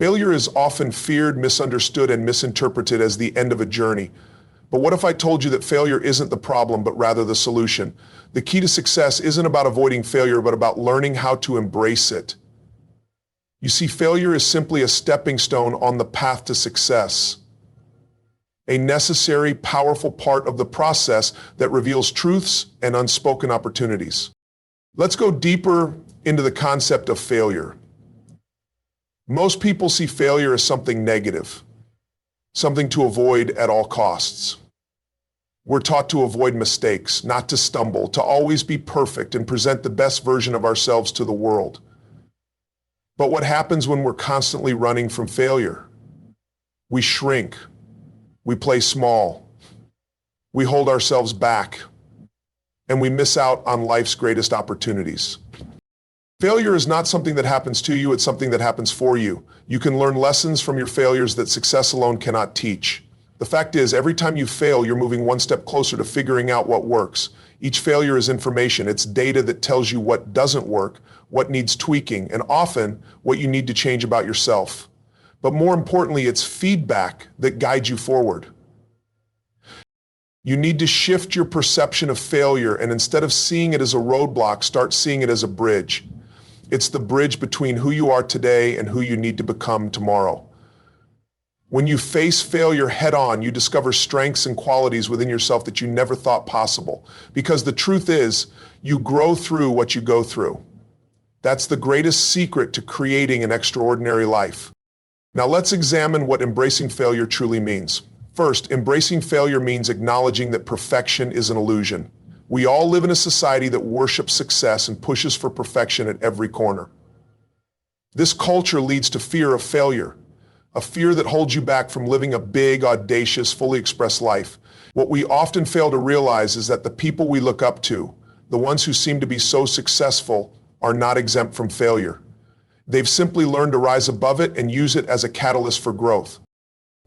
Failure is often feared, misunderstood, and misinterpreted as the end of a journey. But what if I told you that failure isn't the problem, but rather the solution? The key to success isn't about avoiding failure, but about learning how to embrace it. You see, failure is simply a stepping stone on the path to success, a necessary, powerful part of the process that reveals truths and unspoken opportunities. Let's go deeper into the concept of failure. Most people see failure as something negative, something to avoid at all costs. We're taught to avoid mistakes, not to stumble, to always be perfect and present the best version of ourselves to the world. But what happens when we're constantly running from failure? We shrink. We play small. We hold ourselves back. And we miss out on life's greatest opportunities. Failure is not something that happens to you, it's something that happens for you. You can learn lessons from your failures that success alone cannot teach. The fact is, every time you fail, you're moving one step closer to figuring out what works. Each failure is information. It's data that tells you what doesn't work, what needs tweaking, and often what you need to change about yourself. But more importantly, it's feedback that guides you forward. You need to shift your perception of failure, and instead of seeing it as a roadblock, start seeing it as a bridge. It's the bridge between who you are today and who you need to become tomorrow. When you face failure head on, you discover strengths and qualities within yourself that you never thought possible. Because the truth is, you grow through what you go through. That's the greatest secret to creating an extraordinary life. Now let's examine what embracing failure truly means. First, embracing failure means acknowledging that perfection is an illusion. We all live in a society that worships success and pushes for perfection at every corner. This culture leads to fear of failure, a fear that holds you back from living a big, audacious, fully expressed life. What we often fail to realize is that the people we look up to, the ones who seem to be so successful, are not exempt from failure. They've simply learned to rise above it and use it as a catalyst for growth.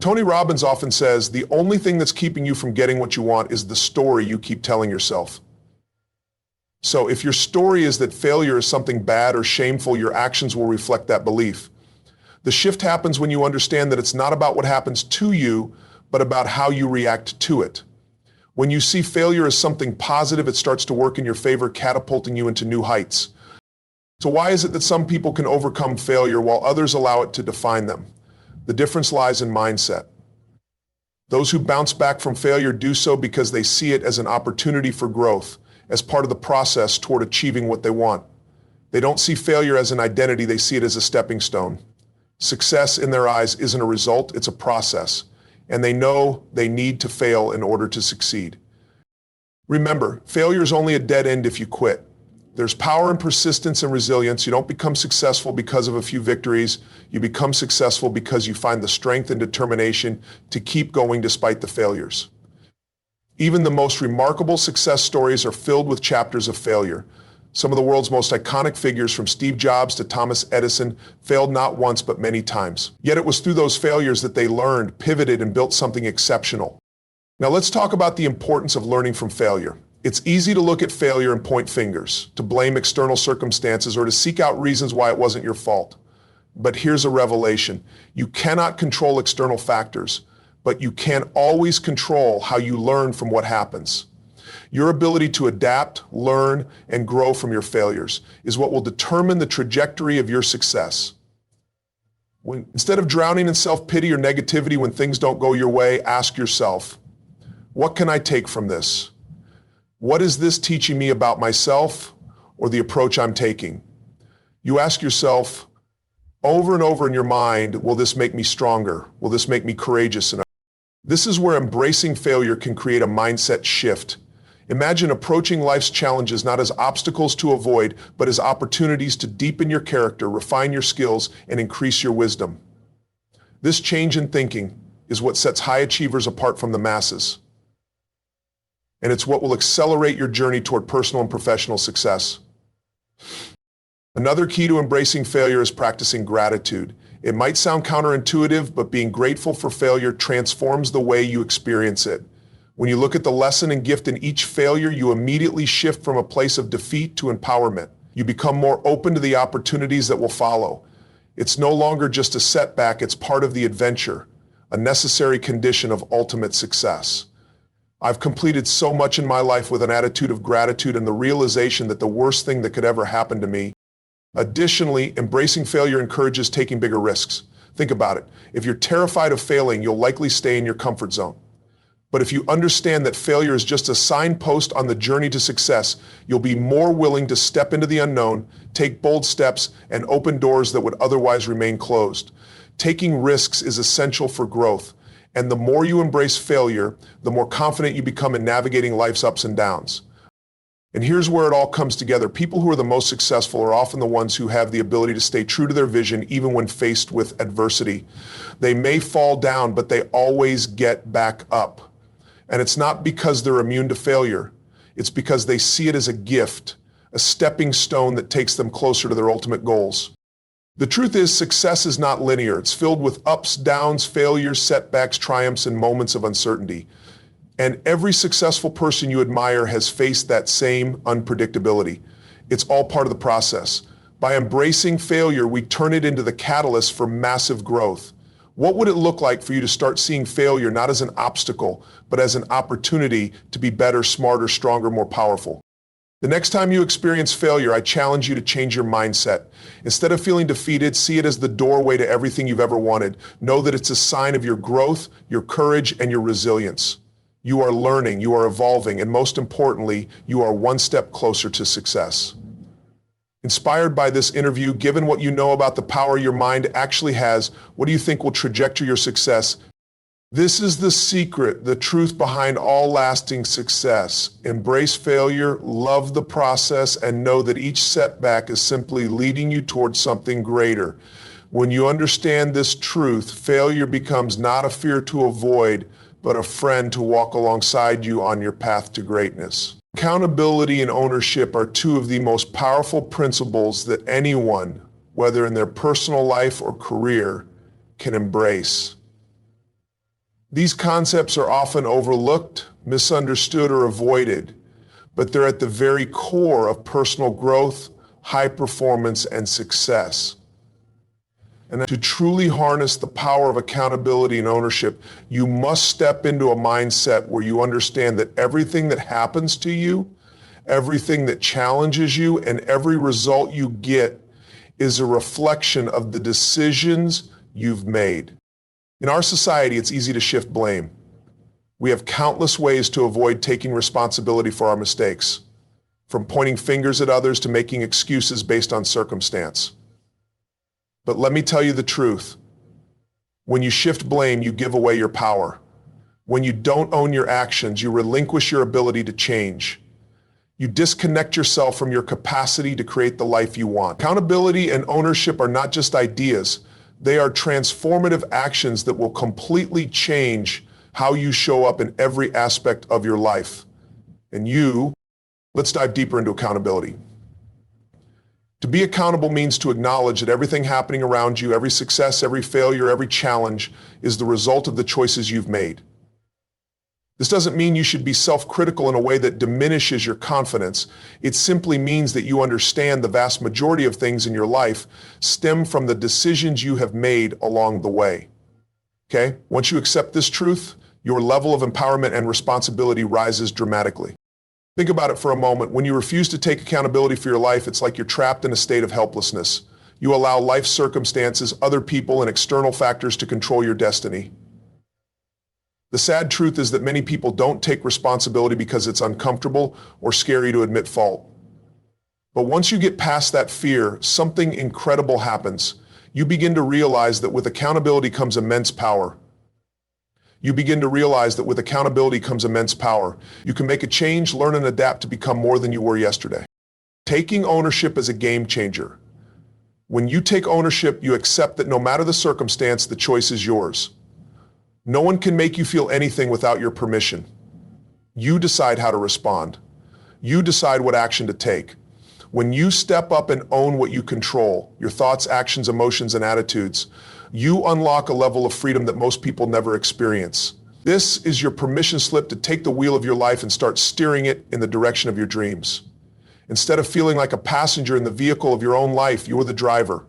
Tony Robbins often says, the only thing that's keeping you from getting what you want is the story you keep telling yourself. So if your story is that failure is something bad or shameful, your actions will reflect that belief. The shift happens when you understand that it's not about what happens to you, but about how you react to it. When you see failure as something positive, it starts to work in your favor, catapulting you into new heights. So why is it that some people can overcome failure while others allow it to define them? The difference lies in mindset. Those who bounce back from failure do so because they see it as an opportunity for growth, as part of the process toward achieving what they want. They don't see failure as an identity, they see it as a stepping stone. Success in their eyes isn't a result, it's a process, and they know they need to fail in order to succeed. Remember, failure is only a dead end if you quit. There's power in persistence and resilience. You don't become successful because of a few victories. You become successful because you find the strength and determination to keep going despite the failures. Even the most remarkable success stories are filled with chapters of failure. Some of the world's most iconic figures, from Steve Jobs to Thomas Edison, failed not once but many times. Yet it was through those failures that they learned, pivoted, and built something exceptional. Now let's talk about the importance of learning from failure. It's easy to look at failure and point fingers, to blame external circumstances, or to seek out reasons why it wasn't your fault. But here's a revelation. You cannot control external factors, but you can always control how you learn from what happens. Your ability to adapt, learn, and grow from your failures is what will determine the trajectory of your success. Instead of drowning in self-pity or negativity when things don't go your way, ask yourself, what can I take from this? What is this teaching me about myself or the approach I'm taking? You ask yourself over and over in your mind, will this make me stronger? Will this make me courageous enough? This is where embracing failure can create a mindset shift. Imagine approaching life's challenges not as obstacles to avoid, but as opportunities to deepen your character, refine your skills, and increase your wisdom. This change in thinking is what sets high achievers apart from the masses. And it's what will accelerate your journey toward personal and professional success. Another key to embracing failure is practicing gratitude. It might sound counterintuitive, but being grateful for failure transforms the way you experience it. When you look at the lesson and gift in each failure, you immediately shift from a place of defeat to empowerment. You become more open to the opportunities that will follow. It's no longer just a setback, it's part of the adventure, a necessary condition of ultimate success. I've completed so much in my life with an attitude of gratitude and the realization that the worst thing that could ever happen to me. Additionally, embracing failure encourages taking bigger risks. Think about it. If you're terrified of failing, you'll likely stay in your comfort zone. But if you understand that failure is just a signpost on the journey to success, you'll be more willing to step into the unknown, take bold steps, and open doors that would otherwise remain closed. Taking risks is essential for growth, and the more you embrace failure, the more confident you become in navigating life's ups and downs. And here's where it all comes together. People who are the most successful are often the ones who have the ability to stay true to their vision even when faced with adversity. They may fall down, but they always get back up. And it's not because they're immune to failure. It's because they see it as a gift, a stepping stone that takes them closer to their ultimate goals. The truth is, success is not linear. It's filled with ups, downs, failures, setbacks, triumphs, and moments of uncertainty. And every successful person you admire has faced that same unpredictability. It's all part of the process. By embracing failure, we turn it into the catalyst for massive growth. What would it look like for you to start seeing failure not as an obstacle, but as an opportunity to be better, smarter, stronger, more powerful? The next time you experience failure, I challenge you to change your mindset. Instead of feeling defeated, see it as the doorway to everything you've ever wanted. Know that it's a sign of your growth, your courage, and your resilience. You are learning, you are evolving, and most importantly, you are one step closer to success. Inspired by this interview, given what you know about the power your mind actually has, what do you think will trajectory your success? This is the secret, the truth behind all lasting success. Embrace failure, love the process, and know that each setback is simply leading you towards something greater. When you understand this truth, failure becomes not a fear to avoid, but a friend to walk alongside you on your path to greatness. Accountability and ownership are two of the most powerful principles that anyone, whether in their personal life or career, can embrace. These concepts are often overlooked, misunderstood, or avoided, but they're at the very core of personal growth, high performance, and success. And to truly harness the power of accountability and ownership, you must step into a mindset where you understand that everything that happens to you, everything that challenges you, and every result you get is a reflection of the decisions you've made. In our society, it's easy to shift blame. We have countless ways to avoid taking responsibility for our mistakes, from pointing fingers at others to making excuses based on circumstance. But let me tell you the truth. When you shift blame, you give away your power. When you don't own your actions, you relinquish your ability to change. You disconnect yourself from your capacity to create the life you want. Accountability and ownership are not just ideas. They are transformative actions that will completely change how you show up in every aspect of your life. Let's dive deeper into accountability. To be accountable means to acknowledge that everything happening around you, every success, every failure, every challenge, is the result of the choices you've made. This doesn't mean you should be self-critical in a way that diminishes your confidence. It simply means that you understand the vast majority of things in your life stem from the decisions you have made along the way. Okay? Once you accept this truth, your level of empowerment and responsibility rises dramatically. Think about it for a moment. When you refuse to take accountability for your life, it's like you're trapped in a state of helplessness. You allow life circumstances, other people, and external factors to control your destiny. The sad truth is that many people don't take responsibility because it's uncomfortable or scary to admit fault. But once you get past that fear, something incredible happens. You begin to realize that with accountability comes immense power. You begin to realize that with accountability comes immense power. You can make a change, learn, and adapt to become more than you were yesterday. Taking ownership is a game changer. When you take ownership, you accept that no matter the circumstance, the choice is yours. No one can make you feel anything without your permission. You decide how to respond. You decide what action to take. When you step up and own what you control, your thoughts, actions, emotions, and attitudes, you unlock a level of freedom that most people never experience. This is your permission slip to take the wheel of your life and start steering it in the direction of your dreams. Instead of feeling like a passenger in the vehicle of your own life, you're the driver.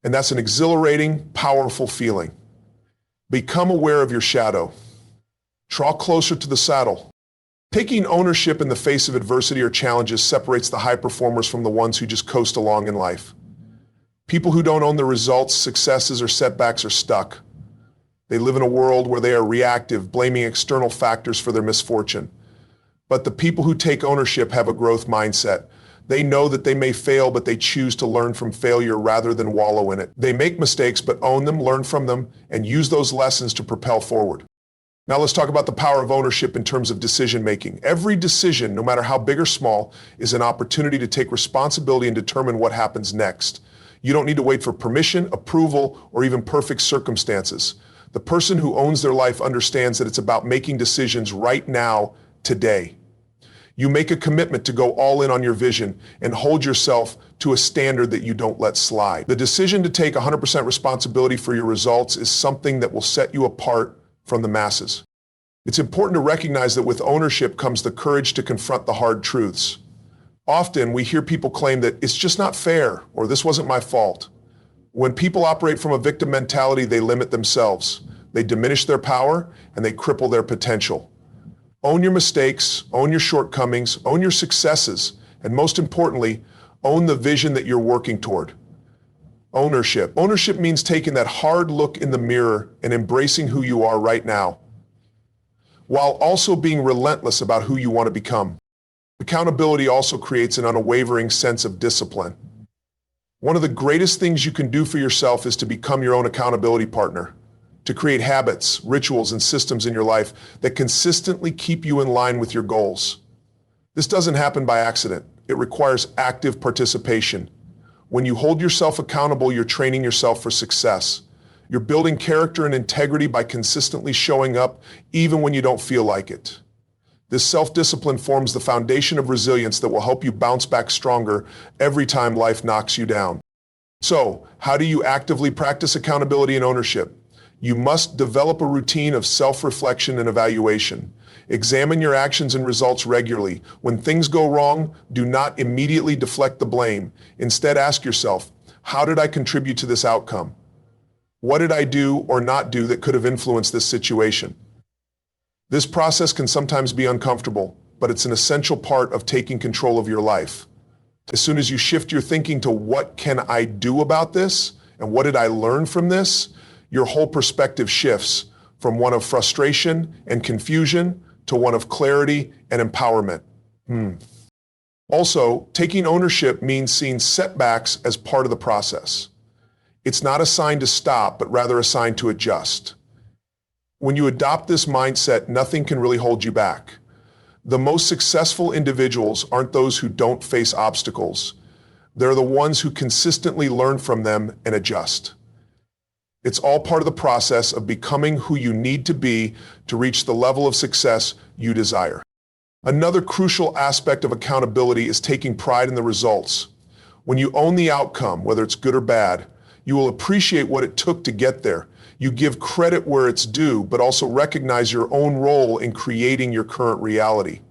And that's an exhilarating, powerful feeling. Become aware of your shadow. Draw closer to the saddle. Taking ownership in the face of adversity or challenges separates the high performers from the ones who just coast along in life. People who don't own the results, successes, or setbacks are stuck. They live in a world where they are reactive, blaming external factors for their misfortune. But the people who take ownership have a growth mindset. They know that they may fail, but they choose to learn from failure rather than wallow in it. They make mistakes, but own them, learn from them, and use those lessons to propel forward. Now let's talk about the power of ownership in terms of decision making. Every decision, no matter how big or small, is an opportunity to take responsibility and determine what happens next. You don't need to wait for permission, approval, or even perfect circumstances. The person who owns their life understands that it's about making decisions right now, today. You make a commitment to go all in on your vision and hold yourself to a standard that you don't let slide. The decision to take 100% responsibility for your results is something that will set you apart from the masses. It's important to recognize that with ownership comes the courage to confront the hard truths. Often we hear people claim that it's just not fair or this wasn't my fault. When people operate from a victim mentality, they limit themselves. They diminish their power and they cripple their potential. Own your mistakes, own your shortcomings, own your successes, and most importantly, own the vision that you're working toward. Ownership. Ownership means taking that hard look in the mirror and embracing who you are right now, while also being relentless about who you want to become. Accountability also creates an unwavering sense of discipline. One of the greatest things you can do for yourself is to become your own accountability partner, to create habits, rituals, and systems in your life that consistently keep you in line with your goals. This doesn't happen by accident. It requires active participation. When you hold yourself accountable, you're training yourself for success. You're building character and integrity by consistently showing up even when you don't feel like it. This self-discipline forms the foundation of resilience that will help you bounce back stronger every time life knocks you down. So, how do you actively practice accountability and ownership? You must develop a routine of self-reflection and evaluation. Examine your actions and results regularly. When things go wrong, do not immediately deflect the blame. Instead, ask yourself, how did I contribute to this outcome? What did I do or not do that could have influenced this situation? This process can sometimes be uncomfortable, but it's an essential part of taking control of your life. As soon as you shift your thinking to what can I do about this and what did I learn from this, your whole perspective shifts from one of frustration and confusion to one of clarity and empowerment. Also, taking ownership means seeing setbacks as part of the process. It's not a sign to stop, but rather a sign to adjust. When you adopt this mindset, nothing can really hold you back. The most successful individuals aren't those who don't face obstacles. They're the ones who consistently learn from them and adjust. It's all part of the process of becoming who you need to be to reach the level of success you desire. Another crucial aspect of accountability is taking pride in the results. When you own the outcome, whether it's good or bad, you will appreciate what it took to get there. You give credit where it's due, but also recognize your own role in creating your current reality.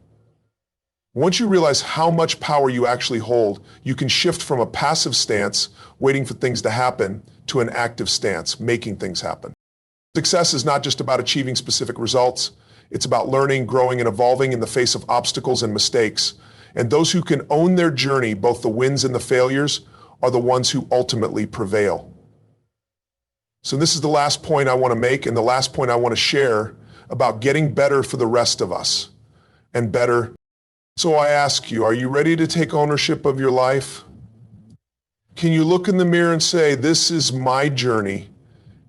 Once you realize how much power you actually hold, you can shift from a passive stance, waiting for things to happen, to an active stance, making things happen. Success is not just about achieving specific results. It's about learning, growing, and evolving in the face of obstacles and mistakes. And those who can own their journey, both the wins and the failures, are the ones who ultimately prevail. So this is the last point I want to make and the last point I want to share about getting better for the rest of us and better. So I ask you, are you ready to take ownership of your life? Can you look in the mirror and say, this is my journey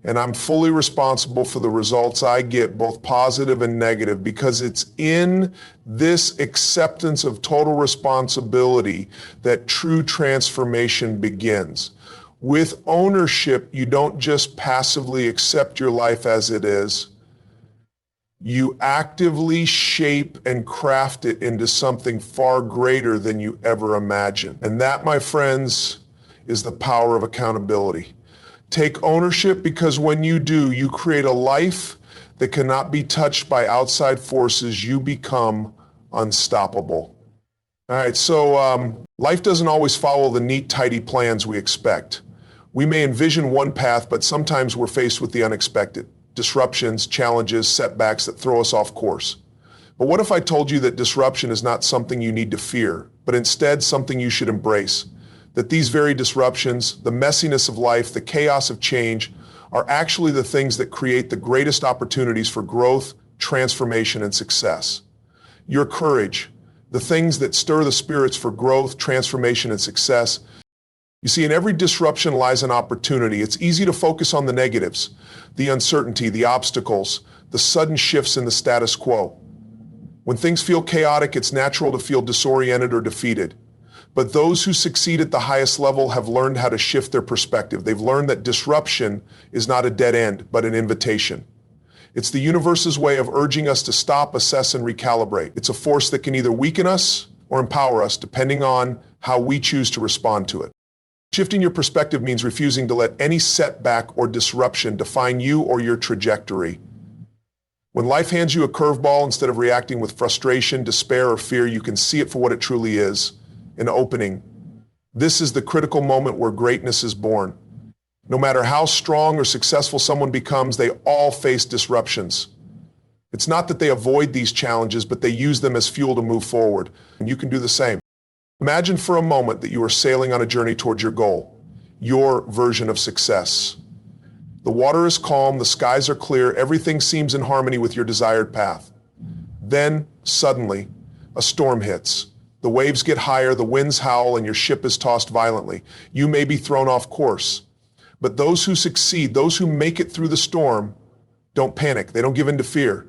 and I'm fully responsible for the results I get, both positive and negative, because it's in this acceptance of total responsibility that true transformation begins. With ownership, you don't just passively accept your life as it is. You actively shape and craft it into something far greater than you ever imagined. And that, my friends, is the power of accountability. Take ownership, because when you do, you create a life that cannot be touched by outside forces. You become unstoppable. All right, so life doesn't always follow the neat, tidy plans we expect. We may envision one path, but sometimes we're faced with the unexpected, disruptions, challenges, setbacks that throw us off course. But what if I told you that disruption is not something you need to fear, but instead something you should embrace? That these very disruptions, the messiness of life, the chaos of change, are actually the things that create the greatest opportunities for growth, transformation, and success. Your courage, the things that stir the spirits for growth, transformation, and success. You see, in every disruption lies an opportunity. It's easy to focus on the negatives, the uncertainty, the obstacles, the sudden shifts in the status quo. When things feel chaotic, it's natural to feel disoriented or defeated. But those who succeed at the highest level have learned how to shift their perspective. They've learned that disruption is not a dead end, but an invitation. It's the universe's way of urging us to stop, assess, and recalibrate. It's a force that can either weaken us or empower us, depending on how we choose to respond to it. Shifting your perspective means refusing to let any setback or disruption define you or your trajectory. When life hands you a curveball, instead of reacting with frustration, despair, or fear, you can see it for what it truly is, an opening. This is the critical moment where greatness is born. No matter how strong or successful someone becomes, they all face disruptions. It's not that they avoid these challenges, but they use them as fuel to move forward. And you can do the same. Imagine for a moment that you are sailing on a journey towards your goal, your version of success. The water is calm, the skies are clear, everything seems in harmony with your desired path. Then, suddenly, a storm hits. The waves get higher, the winds howl, and your ship is tossed violently. You may be thrown off course. But those who succeed, those who make it through the storm, don't panic. They don't give in to fear.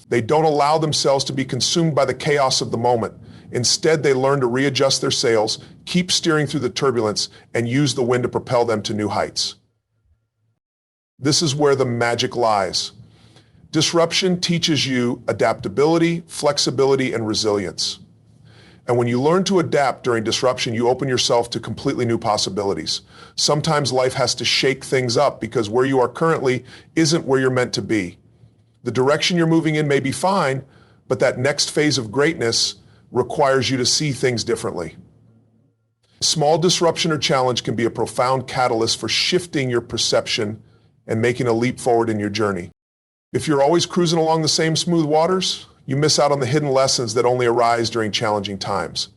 They don't allow themselves to be consumed by the chaos of the moment. Instead, they learn to readjust their sails, keep steering through the turbulence, and use the wind to propel them to new heights. This is where the magic lies. Disruption teaches you adaptability, flexibility, and resilience. And when you learn to adapt during disruption, you open yourself to completely new possibilities. Sometimes life has to shake things up because where you are currently isn't where you're meant to be. The direction you're moving in may be fine, but that next phase of greatness requires you to see things differently. Small disruption or challenge can be a profound catalyst for shifting your perception and making a leap forward in your journey. If you're always cruising along the same smooth waters, you miss out on the hidden lessons that only arise during challenging times.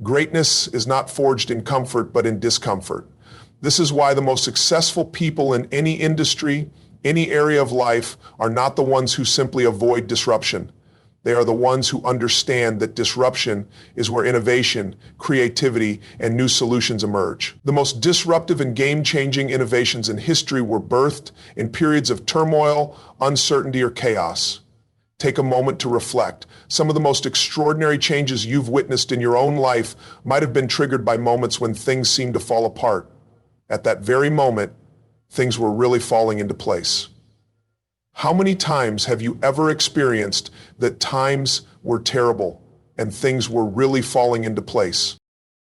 Greatness is not forged in comfort, but in discomfort. This is why the most successful people in any industry, any area of life, are not the ones who simply avoid disruption. They are the ones who understand that disruption is where innovation, creativity, and new solutions emerge. The most disruptive and game-changing innovations in history were birthed in periods of turmoil, uncertainty, or chaos. Take a moment to reflect. Some of the most extraordinary changes you've witnessed in your own life might have been triggered by moments when things seemed to fall apart. At that very moment, things were really falling into place. How many times have you ever experienced that times were terrible and things were really falling into place?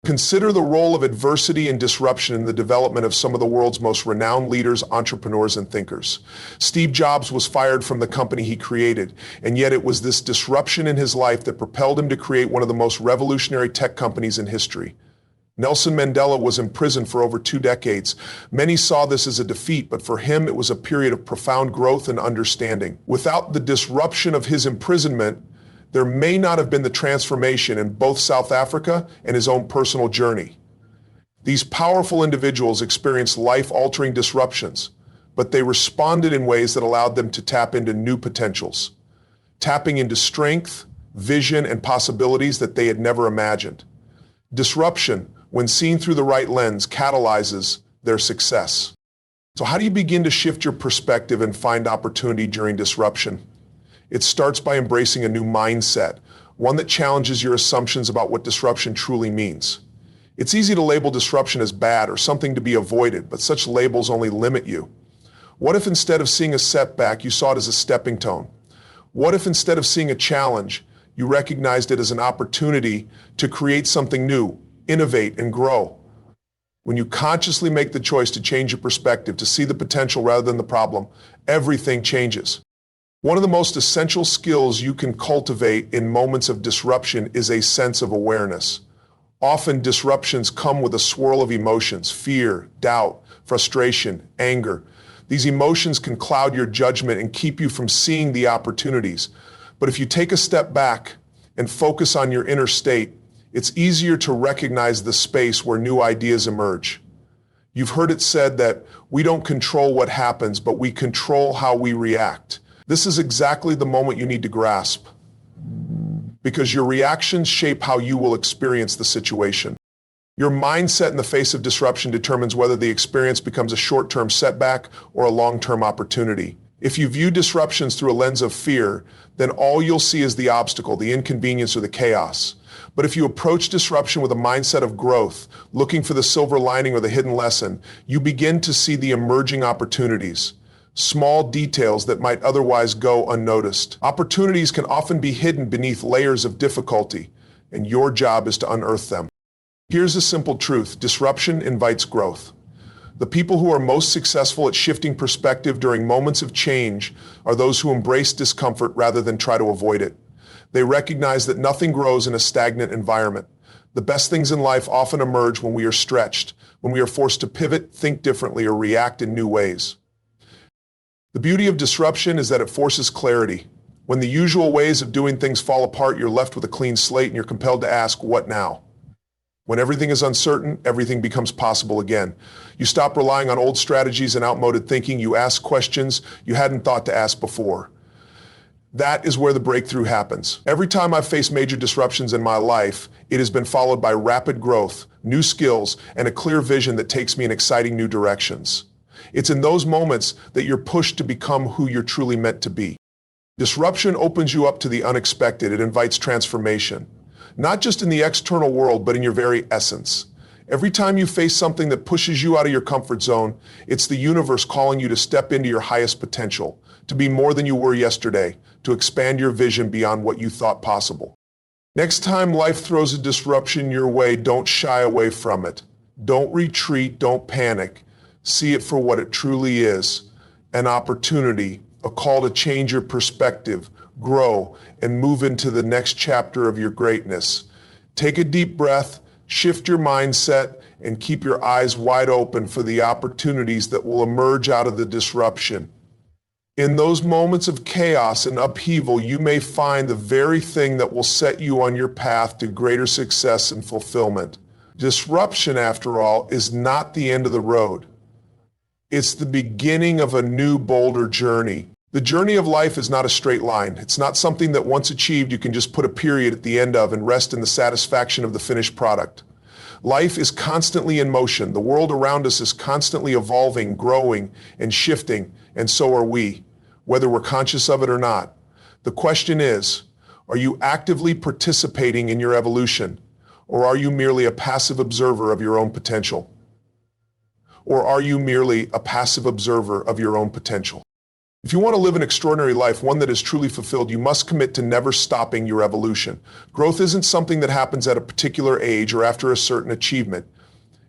Consider the role of adversity and disruption in the development of some of the world's most renowned leaders, entrepreneurs, and thinkers. Steve Jobs was fired from the company he created, and yet it was this disruption in his life that propelled him to create one of the most revolutionary tech companies in history. Nelson Mandela was imprisoned for over 2 decades. Many saw this as a defeat, but for him it was a period of profound growth and understanding. Without the disruption of his imprisonment, there may not have been the transformation in both South Africa and his own personal journey. These powerful individuals experienced life-altering disruptions, but they responded in ways that allowed them to tap into new potentials, tapping into strength, vision, and possibilities that they had never imagined. Disruption, when seen through the right lens, catalyzes their success. So how do you begin to shift your perspective and find opportunity during disruption? It starts by embracing a new mindset, one that challenges your assumptions about what disruption truly means. It's easy to label disruption as bad or something to be avoided, but such labels only limit you. What if instead of seeing a setback, you saw it as a stepping stone? What if instead of seeing a challenge, you recognized it as an opportunity to create something new, innovate, and grow? When you consciously make the choice to change your perspective, to see the potential rather than the problem, everything changes. One of the most essential skills you can cultivate in moments of disruption is a sense of awareness. Often disruptions come with a swirl of emotions: fear, doubt, frustration, anger. These emotions can cloud your judgment and keep you from seeing the opportunities. But if you take a step back and focus on your inner state, it's easier to recognize the space where new ideas emerge. You've heard it said that we don't control what happens, but we control how we react. This is exactly the moment you need to grasp, because your reactions shape how you will experience the situation. Your mindset in the face of disruption determines whether the experience becomes a short-term setback or a long-term opportunity. If you view disruptions through a lens of fear, then all you'll see is the obstacle, the inconvenience, or the chaos. But if you approach disruption with a mindset of growth, looking for the silver lining or the hidden lesson, you begin to see the emerging opportunities, small details that might otherwise go unnoticed. Opportunities can often be hidden beneath layers of difficulty, and your job is to unearth them. Here's a simple truth: disruption invites growth. The people who are most successful at shifting perspective during moments of change are those who embrace discomfort rather than try to avoid it. They recognize that nothing grows in a stagnant environment. The best things in life often emerge when we are stretched, when we are forced to pivot, think differently, or react in new ways. The beauty of disruption is that it forces clarity. When the usual ways of doing things fall apart, you're left with a clean slate and you're compelled to ask, what now? When everything is uncertain, everything becomes possible again. You stop relying on old strategies and outmoded thinking. You ask questions you hadn't thought to ask before. That is where the breakthrough happens. Every time I've faced major disruptions in my life, it has been followed by rapid growth, new skills, and a clear vision that takes me in exciting new directions. It's in those moments that you're pushed to become who you're truly meant to be. Disruption opens you up to the unexpected. It invites transformation. Not just in the external world, but in your very essence. Every time you face something that pushes you out of your comfort zone, it's the universe calling you to step into your highest potential, to be more than you were yesterday, to expand your vision beyond what you thought possible. Next time life throws a disruption your way, don't shy away from it. Don't retreat, don't panic. See it for what it truly is: an opportunity, a call to change your perspective, grow, and move into the next chapter of your greatness. Take a deep breath, shift your mindset, and keep your eyes wide open for the opportunities that will emerge out of the disruption. In those moments of chaos and upheaval, you may find the very thing that will set you on your path to greater success and fulfillment. Disruption, after all, is not the end of the road. It's the beginning of a new, bolder journey. The journey of life is not a straight line. It's not something that once achieved you can just put a period at the end of and rest in the satisfaction of the finished product. Life is constantly in motion. The world around us is constantly evolving, growing, and shifting, and so are we, whether we're conscious of it or not. The question is, are you actively participating in your evolution, or are you merely a passive observer of your own potential? Or are you merely a passive observer of your own potential? If you want to live an extraordinary life, one that is truly fulfilled, you must commit to never stopping your evolution. Growth isn't something that happens at a particular age or after a certain achievement.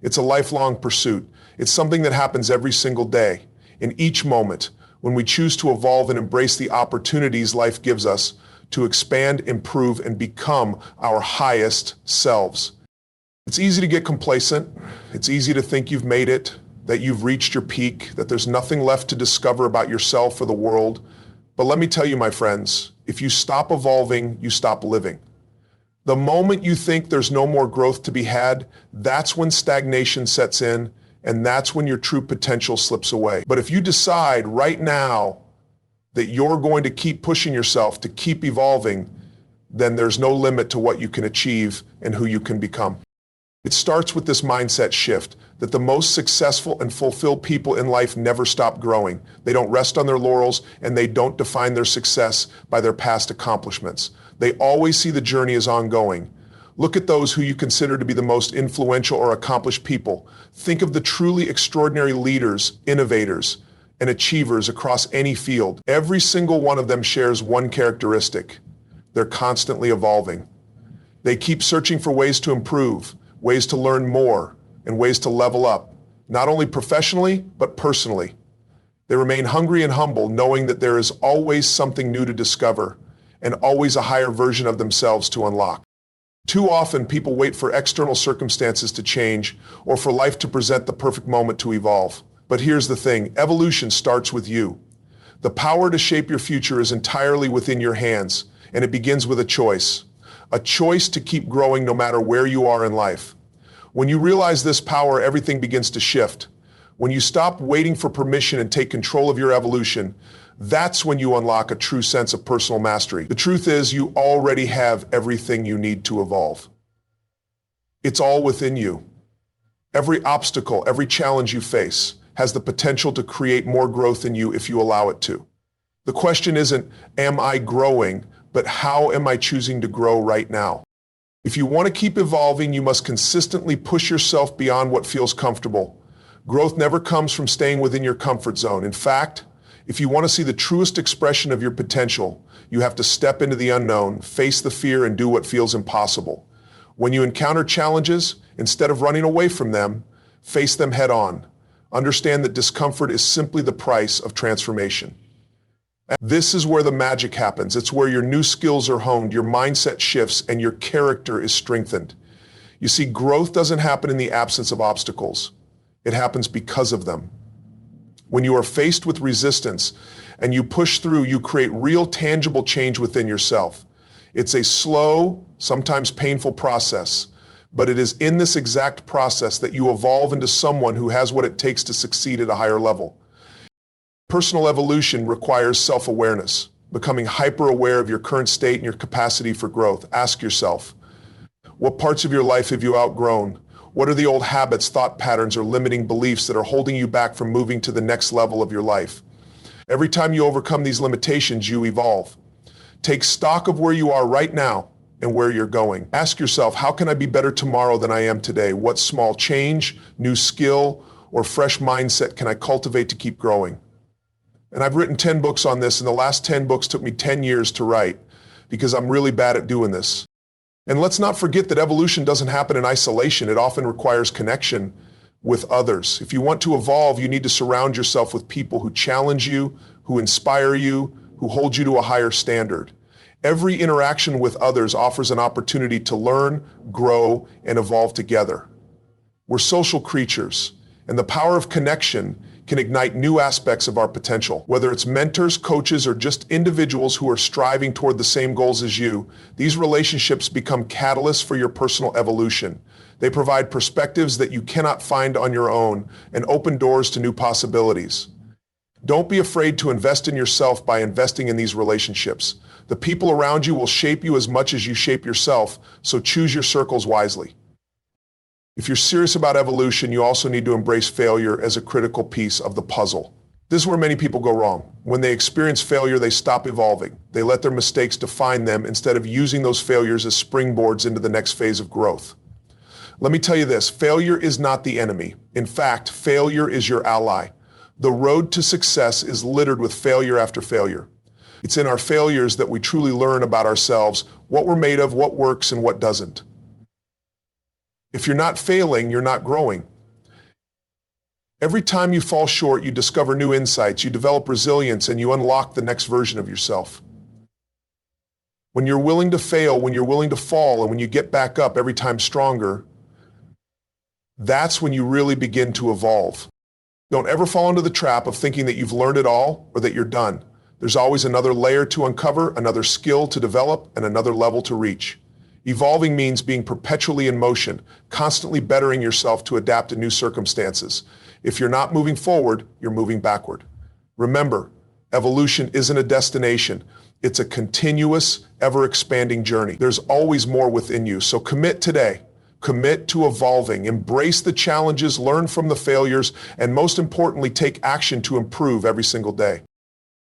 It's a lifelong pursuit. It's something that happens every single day, in each moment, when we choose to evolve and embrace the opportunities life gives us to expand, improve, and become our highest selves. It's easy to get complacent. It's easy to think you've made it, that you've reached your peak, that there's nothing left to discover about yourself or the world. But let me tell you, my friends, if you stop evolving, you stop living. The moment you think there's no more growth to be had, that's when stagnation sets in, and that's when your true potential slips away. But if you decide right now that you're going to keep pushing yourself, to keep evolving, then there's no limit to what you can achieve and who you can become. It starts with this mindset shift that the most successful and fulfilled people in life never stop growing. They don't rest on their laurels, and they don't define their success by their past accomplishments. They always see the journey as ongoing. Look at those who you consider to be the most influential or accomplished people. Think of the truly extraordinary leaders, innovators, and achievers across any field. Every single one of them shares one characteristic: they're constantly evolving. They keep searching for ways to improve, ways to learn more, and ways to level up, not only professionally, but personally. They remain hungry and humble, knowing that there is always something new to discover and always a higher version of themselves to unlock. Too often, people wait for external circumstances to change or for life to present the perfect moment to evolve. But here's the thing, evolution starts with you. The power to shape your future is entirely within your hands, and it begins with a choice to keep growing no matter where you are in life. When you realize this power, everything begins to shift. When you stop waiting for permission and take control of your evolution, that's when you unlock a true sense of personal mastery. The truth is, you already have everything you need to evolve. It's all within you. Every obstacle, every challenge you face has the potential to create more growth in you if you allow it to. The question isn't, am I growing, but how am I choosing to grow right now? If you want to keep evolving, you must consistently push yourself beyond what feels comfortable. Growth never comes from staying within your comfort zone. In fact, if you want to see the truest expression of your potential, you have to step into the unknown, face the fear, and do what feels impossible. When you encounter challenges, instead of running away from them, face them head on. Understand that discomfort is simply the price of transformation. This is where the magic happens. It's where your new skills are honed, your mindset shifts, and your character is strengthened. You see, growth doesn't happen in the absence of obstacles. It happens because of them. When you are faced with resistance and you push through, you create real tangible change within yourself. It's a slow, sometimes painful process, but it is in this exact process that you evolve into someone who has what it takes to succeed at a higher level. Personal evolution requires self-awareness, becoming hyper-aware of your current state and your capacity for growth. Ask yourself, what parts of your life have you outgrown? What are the old habits, thought patterns, or limiting beliefs that are holding you back from moving to the next level of your life? Every time you overcome these limitations, you evolve. Take stock of where you are right now and where you're going. Ask yourself, how can I be better tomorrow than I am today? What small change, new skill, or fresh mindset can I cultivate to keep growing? And I've written 10 books on this, and the last 10 books took me 10 years to write because I'm really bad at doing this. And let's not forget that evolution doesn't happen in isolation. It often requires connection with others. If you want to evolve, you need to surround yourself with people who challenge you, who inspire you, who hold you to a higher standard. Every interaction with others offers an opportunity to learn, grow, and evolve together. We're social creatures, and the power of connection can ignite new aspects of our potential. Whether it's mentors, coaches, or just individuals who are striving toward the same goals as you, these relationships become catalysts for your personal evolution. They provide perspectives that you cannot find on your own and open doors to new possibilities. Don't be afraid to invest in yourself by investing in these relationships. The people around you will shape you as much as you shape yourself, so choose your circles wisely. If you're serious about evolution, you also need to embrace failure as a critical piece of the puzzle. This is where many people go wrong. When they experience failure, they stop evolving. They let their mistakes define them instead of using those failures as springboards into the next phase of growth. Let me tell you this, failure is not the enemy. In fact, failure is your ally. The road to success is littered with failure after failure. It's in our failures that we truly learn about ourselves, what we're made of, what works, and what doesn't. If you're not failing, you're not growing. Every time you fall short, you discover new insights, you develop resilience, and you unlock the next version of yourself. When you're willing to fail, when you're willing to fall, and when you get back up every time stronger, that's when you really begin to evolve. Don't ever fall into the trap of thinking that you've learned it all or that you're done. There's always another layer to uncover, another skill to develop, and another level to reach. Evolving means being perpetually in motion, constantly bettering yourself to adapt to new circumstances. If you're not moving forward, you're moving backward. Remember, evolution isn't a destination. It's a continuous, ever-expanding journey. There's always more within you, so commit today. Commit to evolving, embrace the challenges, learn from the failures, and most importantly, take action to improve every single day.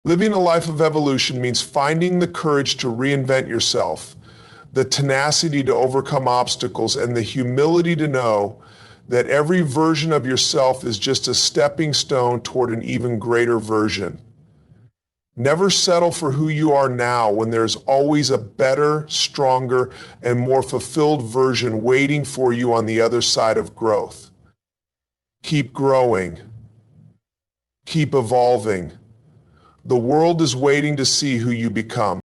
Living a life of evolution means finding the courage to reinvent yourself, the tenacity to overcome obstacles, and the humility to know that every version of yourself is just a stepping stone toward an even greater version. Never settle for who you are now when there's always a better, stronger, and more fulfilled version waiting for you on the other side of growth. Keep growing. Keep evolving. The world is waiting to see who you become.